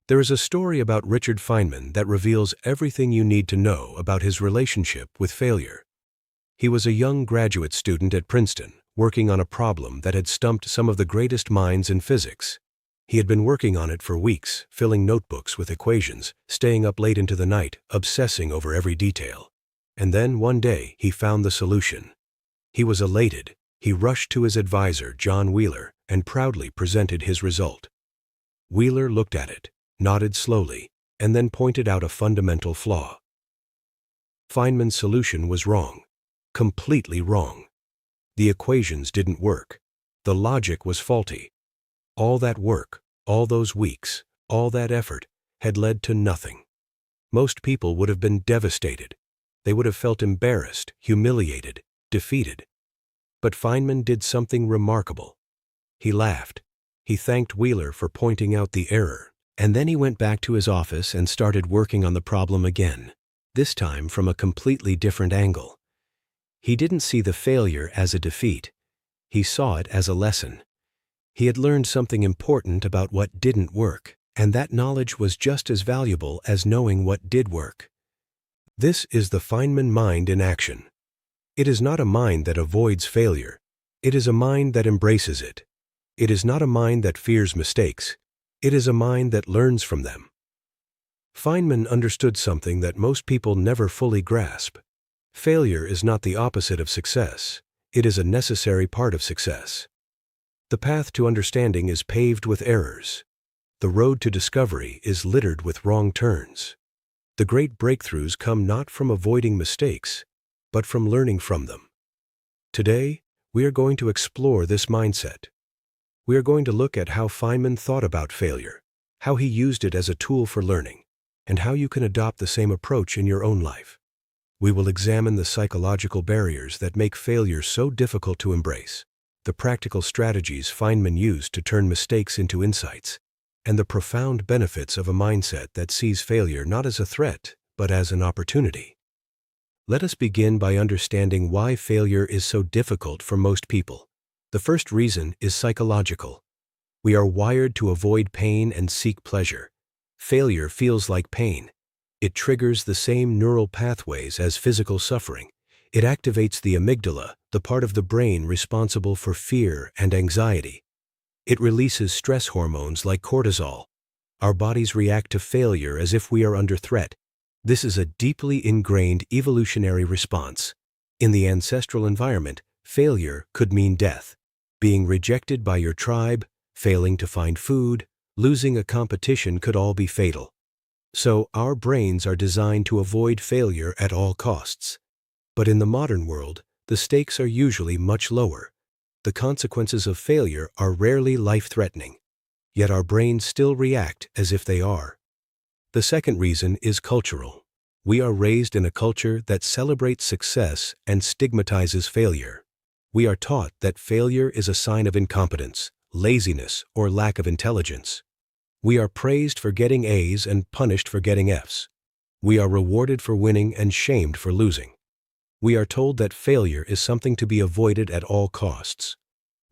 There is a story about Richard Feynman that reveals everything you need to know about his relationship with failure. He was a young graduate student at Princeton, working on a problem that had stumped some of the greatest minds in physics. He had been working on it for weeks, filling notebooks with equations, staying up late into the night, obsessing over every detail. And then, one day, he found the solution. He was elated. He rushed to his advisor, John Wheeler, and proudly presented his result. Wheeler looked at it, nodded slowly, and then pointed out a fundamental flaw. Feynman's solution was wrong. Completely wrong. The equations didn't work. The logic was faulty. All that work, all those weeks, all that effort had led to nothing. Most people would have been devastated. They would have felt embarrassed, humiliated, defeated. But Feynman did something remarkable. He laughed. He thanked Wheeler for pointing out the error, and then he went back to his office and started working on the problem again, this time from a completely different angle. He didn't see the failure as a defeat. He saw it as a lesson. He had learned something important about what didn't work, and that knowledge was just as valuable as knowing what did work. This is the Feynman mind in action. It is not a mind that avoids failure. It is a mind that embraces it. It is not a mind that fears mistakes. It is a mind that learns from them. Feynman understood something that most people never fully grasp. Failure is not the opposite of success. It is a necessary part of success. The path to understanding is paved with errors. The road to discovery is littered with wrong turns. The great breakthroughs come not from avoiding mistakes, but from learning from them. Today, we are going to explore this mindset. We are going to look at how Feynman thought about failure, how he used it as a tool for learning, and how you can adopt the same approach in your own life. We will examine the psychological barriers that make failure so difficult to embrace, the practical strategies Feynman used to turn mistakes into insights, and the profound benefits of a mindset that sees failure not as a threat, but as an opportunity. Let us begin by understanding why failure is so difficult for most people. The first reason is psychological. We are wired to avoid pain and seek pleasure. Failure feels like pain. It triggers the same neural pathways as physical suffering. It activates the amygdala, the part of the brain responsible for fear and anxiety. It releases stress hormones like cortisol. Our bodies react to failure as if we are under threat. This is a deeply ingrained evolutionary response. In the ancestral environment, failure could mean death. Being rejected by your tribe, failing to find food, losing a competition could all be fatal. So our brains are designed to avoid failure at all costs. But in the modern world, the stakes are usually much lower. The consequences of failure are rarely life-threatening, yet our brains still react as if they are. The second reason is cultural. We are raised in a culture that celebrates success and stigmatizes failure. We are taught that failure is a sign of incompetence, laziness, or lack of intelligence. We are praised for getting A's and punished for getting F's. We are rewarded for winning and shamed for losing. We are told that failure is something to be avoided at all costs.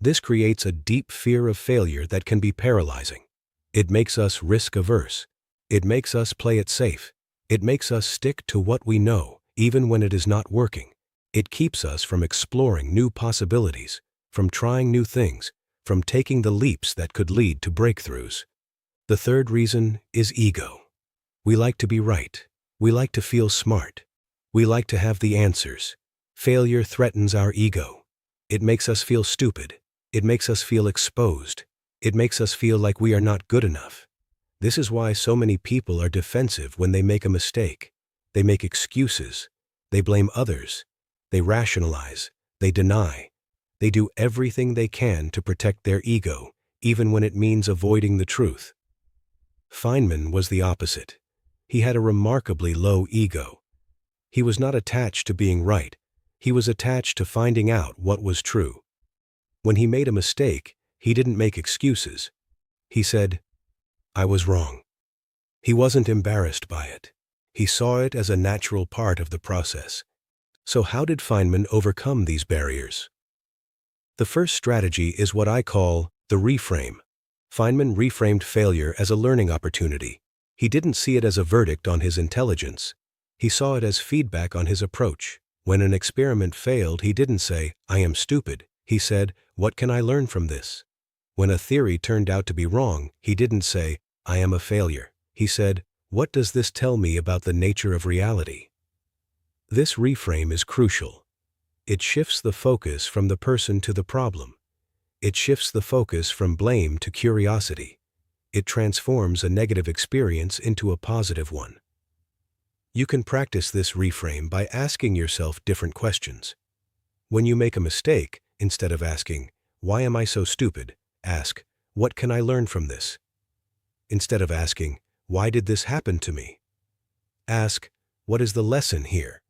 This creates a deep fear of failure that can be paralyzing. It makes us risk-averse. It makes us play it safe. It makes us stick to what we know, even when it is not working. It keeps us from exploring new possibilities, from trying new things, from taking the leaps that could lead to breakthroughs. The third reason is ego. We like to be right. We like to feel smart. We like to have the answers. Failure threatens our ego. It makes us feel stupid. It makes us feel exposed. It makes us feel like we are not good enough. This is why so many people are defensive when they make a mistake. They make excuses. They blame others. They rationalize. They deny. They do everything they can to protect their ego, even when it means avoiding the truth. Feynman was the opposite. He had a remarkably low ego. He was not attached to being right. He was attached to finding out what was true. When he made a mistake, he didn't make excuses. He said, "I was wrong." He wasn't embarrassed by it. He saw it as a natural part of the process. So how did Feynman overcome these barriers? The first strategy is what I call the reframe. Feynman reframed failure as a learning opportunity. He didn't see it as a verdict on his intelligence. He saw it as feedback on his approach. When an experiment failed, he didn't say, "I am stupid." He said, "What can I learn from this?" When a theory turned out to be wrong, he didn't say, "I am a failure." He said, "What does this tell me about the nature of reality?" This reframe is crucial. It shifts the focus from the person to the problem. It shifts the focus from blame to curiosity. It transforms a negative experience into a positive one. You can practice this reframe by asking yourself different questions. When you make a mistake, instead of asking, "Why am I so stupid?" ask, "What can I learn from this?" Instead of asking, "Why did this happen to me?" ask, "What is the lesson here?"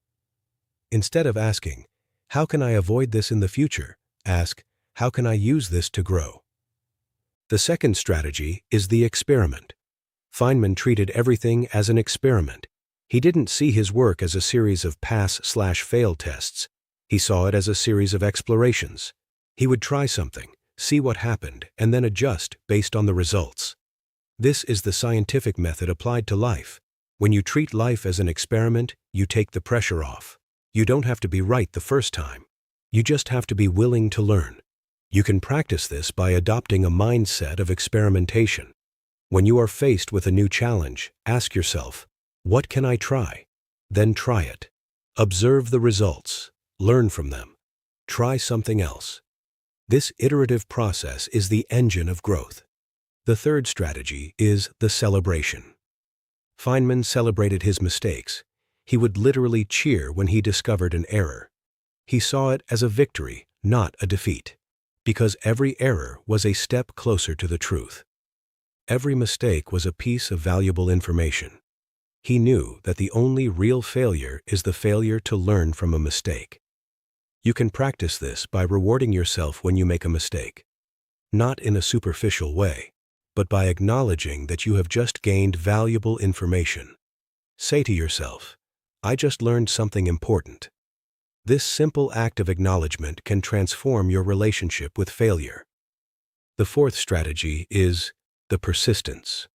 Instead of asking, "How can I avoid this in the future?" ask, "How can I use this to grow?" The second strategy is the experiment. Feynman treated everything as an experiment. He didn't see his work as a series of pass/fail tests. He saw it as a series of explorations. He would try something, see what happened, and then adjust based on the results. This is the scientific method applied to life. When you treat life as an experiment, you take the pressure off. You don't have to be right the first time. You just have to be willing to learn. You can practice this by adopting a mindset of experimentation. When you are faced with a new challenge, ask yourself, "What can I try?" Then try it. Observe the results. Learn from them. Try something else. This iterative process is the engine of growth. The third strategy is the celebration. Feynman celebrated his mistakes. He would literally cheer when he discovered an error. He saw it as a victory, not a defeat, because every error was a step closer to the truth. Every mistake was a piece of valuable information. He knew that the only real failure is the failure to learn from a mistake. You can practice this by rewarding yourself when you make a mistake. Not in a superficial way, but by acknowledging that you have just gained valuable information. Say to yourself, "I just learned something important." This simple act of acknowledgement can transform your relationship with failure. The fourth strategy is the persistence.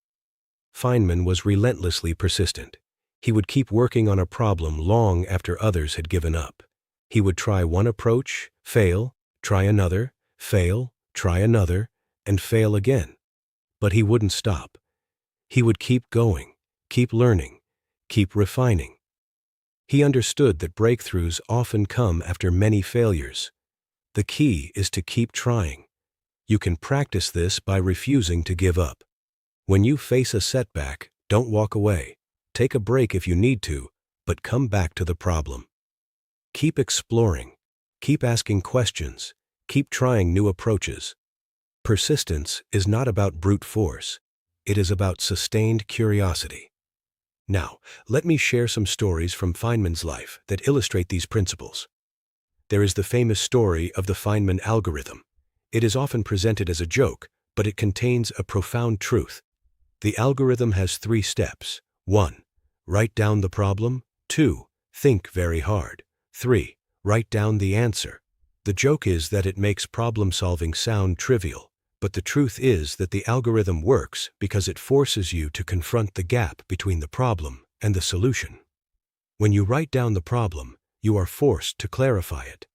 Feynman was relentlessly persistent. He would keep working on a problem long after others had given up. He would try one approach, fail, try another, fail, try another, and fail again. But he wouldn't stop. He would keep going, keep learning, keep refining. He understood that breakthroughs often come after many failures. The key is to keep trying. You can practice this by refusing to give up. When you face a setback, don't walk away. Take a break if you need to, but come back to the problem. Keep exploring. Keep asking questions. Keep trying new approaches. Persistence is not about brute force. It is about sustained curiosity. Now, let me share some stories from Feynman's life that illustrate these principles. There is the famous story of the Feynman algorithm. It is often presented as a joke, but it contains a profound truth. The algorithm has 3 steps. 1. Write down the problem. 2. Think very hard. 3. Write down the answer. The joke is that it makes problem-solving sound trivial, but the truth is that the algorithm works because it forces you to confront the gap between the problem and the solution. When you write down the problem, you are forced to clarify it.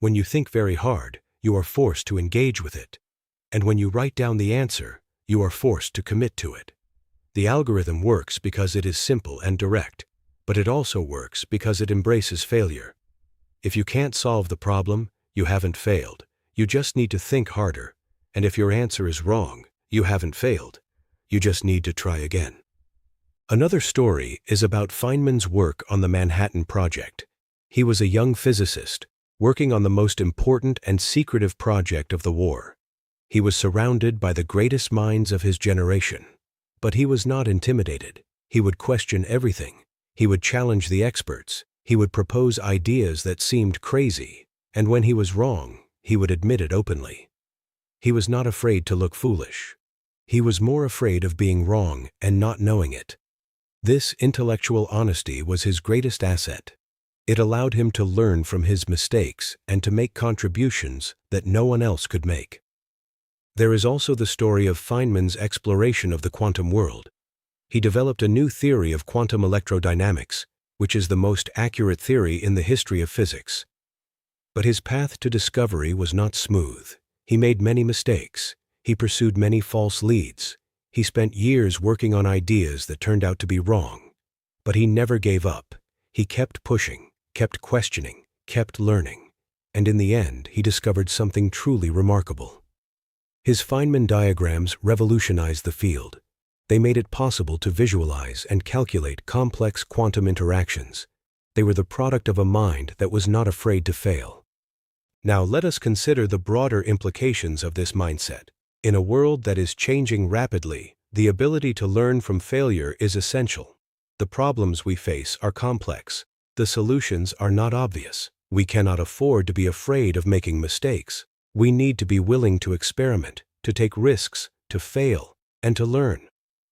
When you think very hard, you are forced to engage with it. And when you write down the answer, you are forced to commit to it. The algorithm works because it is simple and direct, but it also works because it embraces failure. If you can't solve the problem, you haven't failed. You just need to think harder. And if your answer is wrong, you haven't failed. You just need to try again. Another story is about Feynman's work on the Manhattan Project. He was a young physicist, working on the most important and secretive project of the war. He was surrounded by the greatest minds of his generation. But he was not intimidated. He would question everything. He would challenge the experts. He would propose ideas that seemed crazy. And when he was wrong, he would admit it openly. He was not afraid to look foolish. He was more afraid of being wrong and not knowing it. This intellectual honesty was his greatest asset. It allowed him to learn from his mistakes and to make contributions that no one else could make. There is also the story of Feynman's exploration of the quantum world. He developed a new theory of quantum electrodynamics, which is the most accurate theory in the history of physics. But his path to discovery was not smooth. He made many mistakes. He pursued many false leads. He spent years working on ideas that turned out to be wrong. But he never gave up. He kept pushing, kept questioning, kept learning. And in the end, he discovered something truly remarkable. His Feynman diagrams revolutionized the field. They made it possible to visualize and calculate complex quantum interactions. They were the product of a mind that was not afraid to fail. Now let us consider the broader implications of this mindset. In a world that is changing rapidly, the ability to learn from failure is essential. The problems we face are complex. The solutions are not obvious. We cannot afford to be afraid of making mistakes. We need to be willing to experiment, to take risks, to fail, and to learn.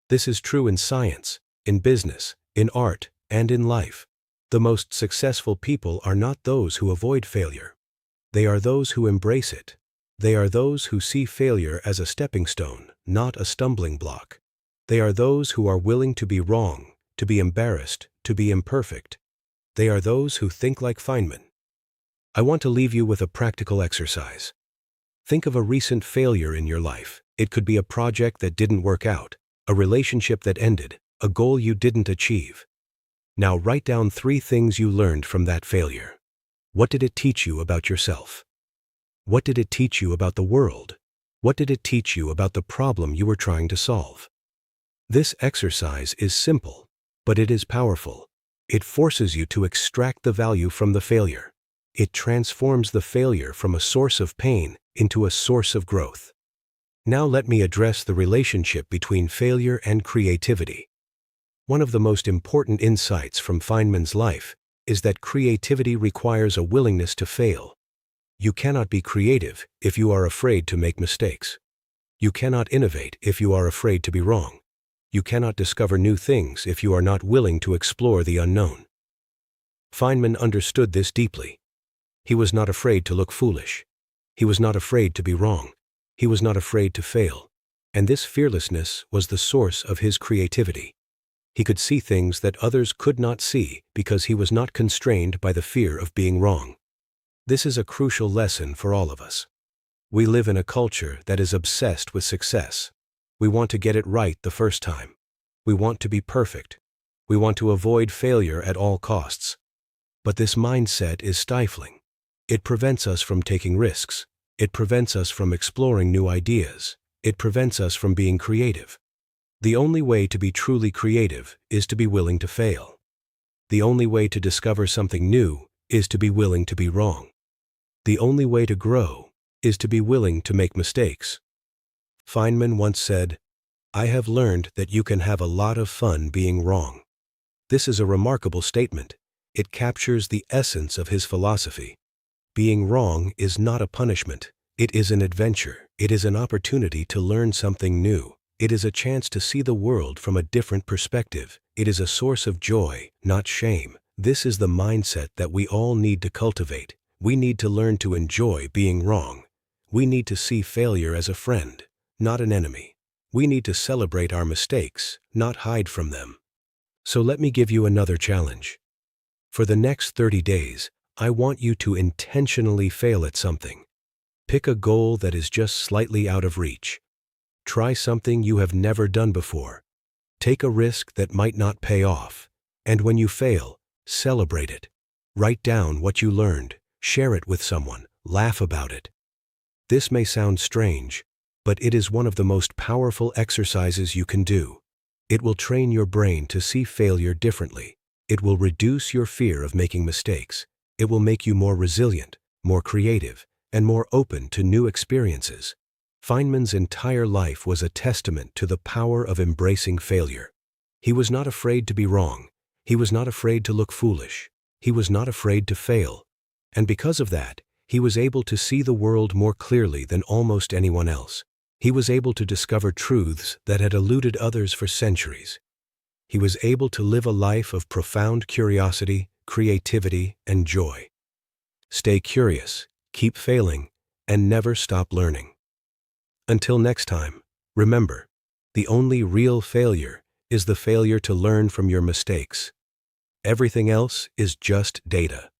This is true in science, in business, in art, and in life. The most successful people are not those who avoid failure. They are those who embrace it. They are those who see failure as a stepping stone, not a stumbling block. They are those who are willing to be wrong, to be embarrassed, to be imperfect. They are those who think like Feynman. I want to leave you with a practical exercise. Think of a recent failure in your life. It could be a project that didn't work out, a relationship that ended, a goal you didn't achieve. Now write down 3 things you learned from that failure. What did it teach you about yourself? What did it teach you about the world? What did it teach you about the problem you were trying to solve? This exercise is simple, but it is powerful. It forces you to extract the value from the failure. It transforms the failure from a source of pain into a source of growth. Now let me address the relationship between failure and creativity. One of the most important insights from Feynman's life is that creativity requires a willingness to fail. You cannot be creative if you are afraid to make mistakes. You cannot innovate if you are afraid to be wrong. You cannot discover new things if you are not willing to explore the unknown. Feynman understood this deeply. He was not afraid to look foolish. He was not afraid to be wrong. He was not afraid to fail. And this fearlessness was the source of his creativity. He could see things that others could not see because he was not constrained by the fear of being wrong. This is a crucial lesson for all of us. We live in a culture that is obsessed with success. We want to get it right the first time. We want to be perfect. We want to avoid failure at all costs. But this mindset is stifling. It prevents us from taking risks. It prevents us from exploring new ideas. It prevents us from being creative. The only way to be truly creative is to be willing to fail. The only way to discover something new is to be willing to be wrong. The only way to grow is to be willing to make mistakes. Feynman once said, "I have learned that you can have a lot of fun being wrong." This is a remarkable statement. It captures the essence of his philosophy. Being wrong is not a punishment. It is an adventure. It is an opportunity to learn something new. It is a chance to see the world from a different perspective. It is a source of joy, not shame. This is the mindset that we all need to cultivate. We need to learn to enjoy being wrong. We need to see failure as a friend, not an enemy. We need to celebrate our mistakes, not hide from them. So let me give you another challenge. For the next 30 days, I want you to intentionally fail at something. Pick a goal that is just slightly out of reach. Try something you have never done before. Take a risk that might not pay off. And when you fail, celebrate it. Write down what you learned. Share it with someone. Laugh about it. This may sound strange, but it is one of the most powerful exercises you can do. It will train your brain to see failure differently. It will reduce your fear of making mistakes. It will make you more resilient, more creative, and more open to new experiences. Feynman's entire life was a testament to the power of embracing failure. He was not afraid to be wrong. He was not afraid to look foolish. He was not afraid to fail. And because of that, he was able to see the world more clearly than almost anyone else. He was able to discover truths that had eluded others for centuries. He was able to live a life of profound curiosity, creativity, and joy. Stay curious, keep failing, and never stop learning. Until next time, remember, the only real failure is the failure to learn from your mistakes. Everything else is just data.